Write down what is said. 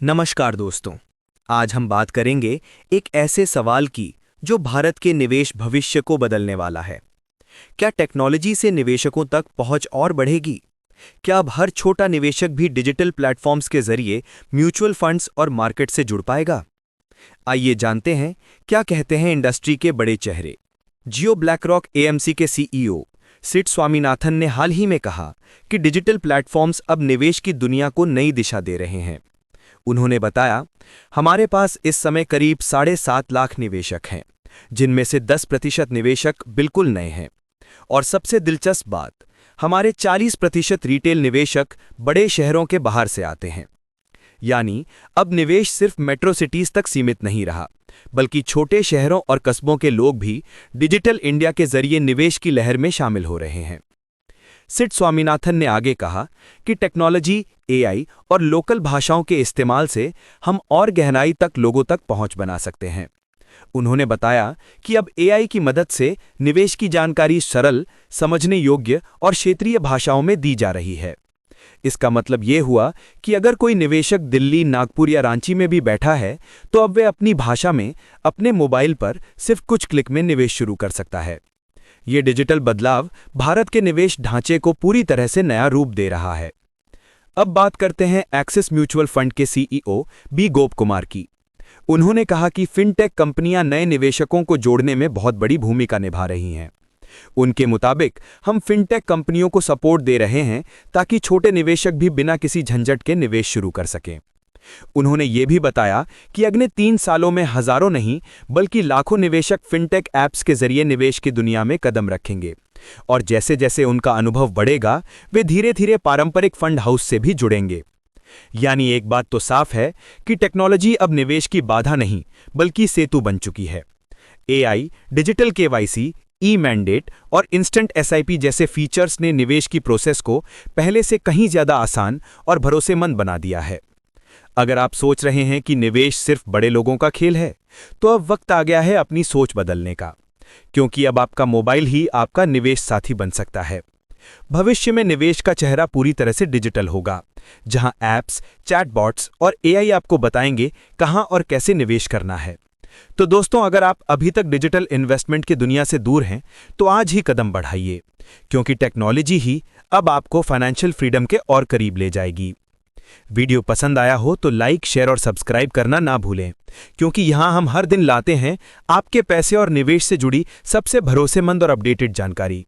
नमस्कार दोस्तों। आज हम बात करेंगे एक ऐसे सवाल की जो भारत के निवेश भविष्य को बदलने वाला है। क्या टेक्नोलॉजी से निवेशकों तक पहुंच और बढ़ेगी? क्या अब हर छोटा निवेशक भी डिजिटल प्लेटफॉर्म्स के जरिए म्यूचुअल फंड्स और मार्केट से जुड़ पाएगा? आइए जानते हैं क्या कहते हैं इंडस्ट्री के बड़े चेहरे। जियो ब्लैकरॉक एएमसी के सीईओ सिड स्वामीनाथन ने हाल ही में कहा कि डिजिटल प्लेटफॉर्म्स अब निवेश की दुनिया को नई दिशा दे रहे हैं। उन्होंने बताया, हमारे पास इस समय करीब 7.5 लाख निवेशक हैं, जिनमें से 10% निवेशक बिल्कुल नए हैं। और सबसे दिलचस्प बात, हमारे 40% रिटेल निवेशक बड़े शहरों के बाहर से आते हैं। यानी अब निवेश सिर्फ मेट्रो सिटीज तक सीमित नहीं रहा, बल्कि छोटे शहरों और कस्बों के लोग भी डिजिटल इंडिया के जरिए निवेश की लहर में शामिल हो रहे हैं। सिड स्वामीनाथन ने आगे कहा कि टेक्नोलॉजी, एआई और लोकल भाषाओं के इस्तेमाल से हम और गहराई तक लोगों तक पहुंच बना सकते हैं। उन्होंने बताया कि अब एआई की मदद से निवेश की जानकारी सरल, समझने योग्य और क्षेत्रीय भाषाओं में दी जा रही है। इसका मतलब ये हुआ कि अगर कोई निवेशक दिल्ली, नागपुर या रांची में भी बैठा है, तो अब वे अपनी भाषा में अपने मोबाइल पर सिर्फ कुछ क्लिक में निवेश शुरू कर सकता है। ये डिजिटल बदलाव भारत के निवेश ढांचे को पूरी तरह से नया रूप दे रहा है। अब बात करते हैं एक्सिस म्यूचुअल फंड के सीईओ बी गोप कुमार की। उन्होंने कहा कि फिनटेक कंपनियां नए निवेशकों को जोड़ने में बहुत बड़ी भूमिका निभा रही हैं। उनके मुताबिक हम फिनटेक कंपनियों को सपोर्ट दे रहे हैं ताकि छोटे निवेशक भी बिना किसी झंझट के निवेश शुरू कर सकें। उन्होंने ये भी बताया कि अगले 3 सालों में हजारों नहीं बल्कि लाखों निवेशक फिनटेक ऐप्स के जरिए निवेश की दुनिया में कदम रखेंगे, और जैसे जैसे उनका अनुभव बढ़ेगा वे धीरे धीरे पारंपरिक फंड हाउस से भी जुड़ेंगे। यानी एक बात तो साफ है कि टेक्नोलॉजी अब निवेश की बाधा नहीं बल्कि सेतु बन चुकी है। AI, digital KYC, e mandate और इंस्टेंट एसआईपी जैसे फीचर्स ने निवेश की प्रोसेस को पहले से कहीं ज्यादा आसान और भरोसेमंद बना दिया है। अगर आप सोच रहे हैं कि निवेश सिर्फ बड़े लोगों का खेल है, तो अब वक्त आ गया है अपनी सोच बदलने का, क्योंकि अब आपका मोबाइल ही आपका निवेश साथी बन सकता है। भविष्य में निवेश का चेहरा पूरी तरह से डिजिटल होगा, जहां ऐप्स, चैटबॉट्स और एआई आपको बताएंगे कहां और कैसे निवेश करना है। तो दोस्तों, अगर आप अभी तक डिजिटल इन्वेस्टमेंट की दुनिया से दूर हैं, तो आज ही कदम बढ़ाइए, क्योंकि टेक्नोलॉजी ही अब आपको फाइनेंशियल फ्रीडम के और करीब ले जाएगी। वीडियो पसंद आया हो तो लाइक, शेयर और सब्सक्राइब करना ना भूलें, क्योंकि यहां हम हर दिन लाते हैं आपके पैसे और निवेश से जुड़ी सबसे भरोसेमंद और अपडेटेड जानकारी।